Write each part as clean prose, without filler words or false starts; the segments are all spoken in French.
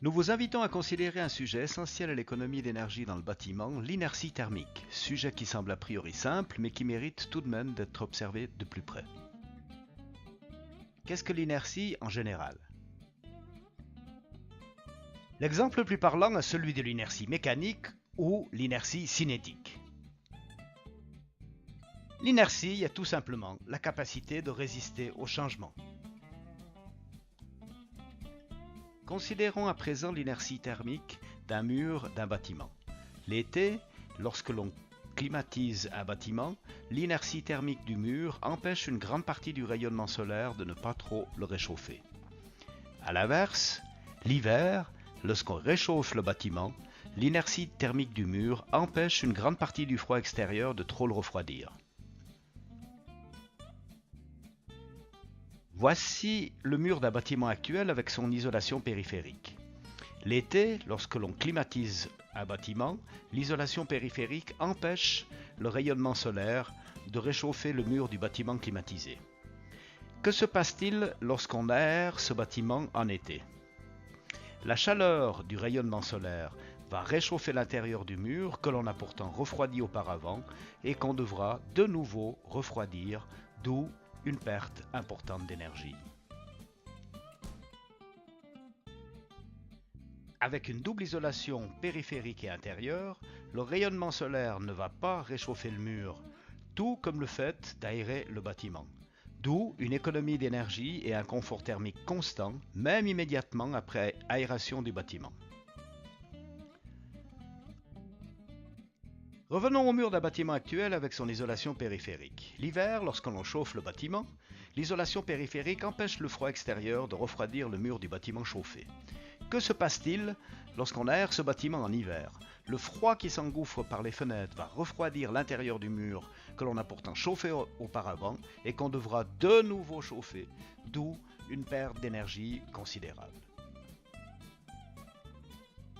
Nous vous invitons à considérer un sujet essentiel à l'économie d'énergie dans le bâtiment, l'inertie thermique, sujet qui semble a priori simple mais qui mérite tout de même d'être observé de plus près. Qu'est-ce que l'inertie en général? L'exemple le plus parlant est celui de l'inertie mécanique ou l'inertie cinétique. L'inertie est tout simplement la capacité de résister au changement. Considérons à présent l'inertie thermique d'un mur d'un bâtiment. L'été, lorsque l'on climatise un bâtiment, l'inertie thermique du mur empêche une grande partie du rayonnement solaire de ne pas trop le réchauffer. A l'inverse, l'hiver, lorsqu'on réchauffe le bâtiment, l'inertie thermique du mur empêche une grande partie du froid extérieur de trop le refroidir. Voici le mur d'un bâtiment actuel avec son isolation périphérique. L'été, lorsque l'on climatise un bâtiment, l'isolation périphérique empêche le rayonnement solaire de réchauffer le mur du bâtiment climatisé. Que se passe-t-il lorsqu'on aère ce bâtiment en été? La chaleur du rayonnement solaire va réchauffer l'intérieur du mur que l'on a pourtant refroidi auparavant et qu'on devra de nouveau refroidir, d'où une perte importante d'énergie. Avec une double isolation périphérique et intérieure, le rayonnement solaire ne va pas réchauffer le mur, tout comme le fait d'aérer le bâtiment. D'où une économie d'énergie et un confort thermique constant, même immédiatement après aération du bâtiment. Revenons au mur d'un bâtiment actuel avec son isolation périphérique. L'hiver, lorsque l'on chauffe le bâtiment, l'isolation périphérique empêche le froid extérieur de refroidir le mur du bâtiment chauffé. Que se passe-t-il lorsqu'on aère ce bâtiment en hiver? Le froid qui s'engouffre par les fenêtres va refroidir l'intérieur du mur que l'on a pourtant chauffé auparavant et qu'on devra de nouveau chauffer, d'où une perte d'énergie considérable.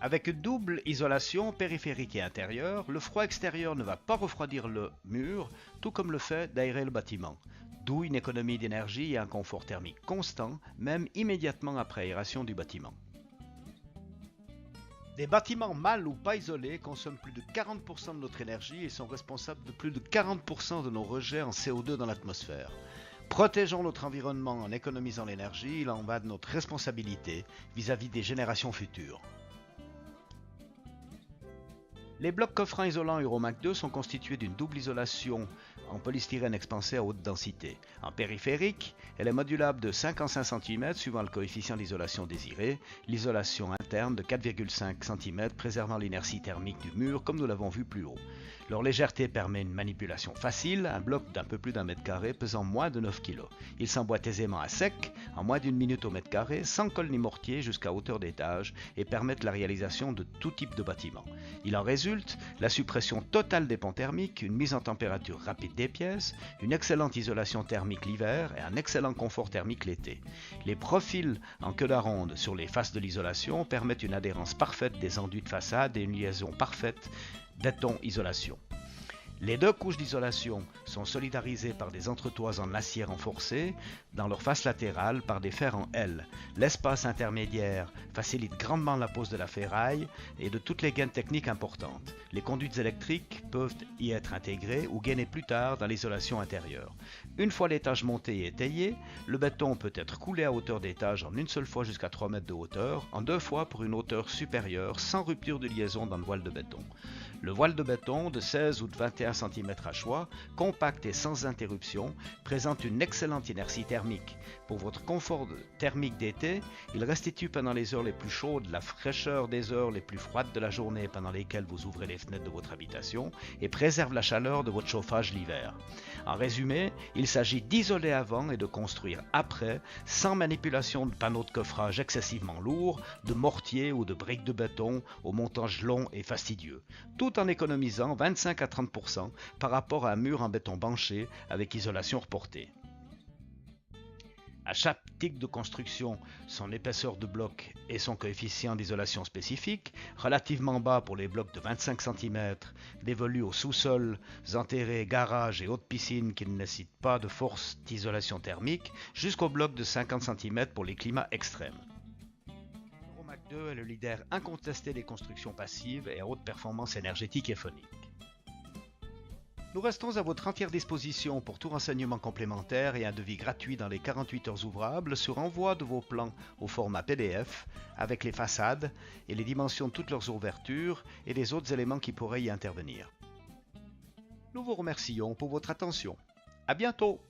Avec une double isolation périphérique et intérieure, le froid extérieur ne va pas refroidir le mur, tout comme le fait d'aérer le bâtiment. D'où une économie d'énergie et un confort thermique constant, même immédiatement après aération du bâtiment. Des bâtiments mal ou pas isolés consomment plus de 40% de notre énergie et sont responsables de plus de 40% de nos rejets en CO2 dans l'atmosphère. Protégeons notre environnement en économisant l'énergie, il en va de notre responsabilité vis-à-vis des générations futures. Les blocs coffrants isolants Euromac 2 sont constitués d'une double isolation en polystyrène expansé à haute densité. En périphérique, elle est modulable de 5 en 5 cm suivant le coefficient d'isolation désiré, l'isolation interne de 4,5 cm préservant l'inertie thermique du mur comme nous l'avons vu plus haut. Leur légèreté permet une manipulation facile, un bloc d'un peu plus d'un mètre carré pesant moins de 9 kg. Il s'emboîte aisément à sec, en moins d'une minute au mètre carré, sans colle ni mortier jusqu'à hauteur d'étage et permettent la réalisation de tout type de bâtiment. Il en résulte la suppression totale des ponts thermiques, une mise en température rapide des pièces, une excellente isolation thermique l'hiver et un excellent confort thermique l'été. Les profils en queue d'aronde sur les faces de l'isolation permettent une adhérence parfaite des enduits de façade et une liaison parfaite béton-isolation. Les deux couches d'isolation sont solidarisées par des entretoises en acier renforcé dans leur face latérale par des fers en L. L'espace intermédiaire facilite grandement la pose de la ferraille et de toutes les gaines techniques importantes. Les conduites électriques peuvent y être intégrées ou gainées plus tard dans l'isolation intérieure. Une fois l'étage monté et étayé, le béton peut être coulé à hauteur d'étage en une seule fois jusqu'à 3 mètres de hauteur, en deux fois pour une hauteur supérieure sans rupture de liaison dans le voile de béton. Le voile de béton de 16 ou de 21 cm à choix, compact et sans interruption, présente une excellente inertie thermique. Pour votre confort thermique d'été, il restitue pendant les heures les plus chaudes la fraîcheur des heures les plus froides de la journée pendant lesquelles vous ouvrez les fenêtres de votre habitation et préserve la chaleur de votre chauffage l'hiver. En résumé, il s'agit d'isoler avant et de construire après, sans manipulation de panneaux de coffrage excessivement lourds, de mortier ou de briques de béton au montage long et fastidieux, tout en économisant 25 à 30% par rapport à un mur en béton banché avec isolation reportée. À chaque type de construction, son épaisseur de bloc et son coefficient d'isolation spécifique, relativement bas pour les blocs de 25 cm, dévolus aux sous-sols, enterrés, garages et hautes piscines qui ne nécessitent pas de force d'isolation thermique, jusqu'aux blocs de 50 cm pour les climats extrêmes. Euromac 2 est le leader incontesté des constructions passives et à haute performance énergétique et phonique. Nous restons à votre entière disposition pour tout renseignement complémentaire et un devis gratuit dans les 48 heures ouvrables sur envoi de vos plans au format PDF avec les façades et les dimensions de toutes leurs ouvertures et les autres éléments qui pourraient y intervenir. Nous vous remercions pour votre attention. À bientôt!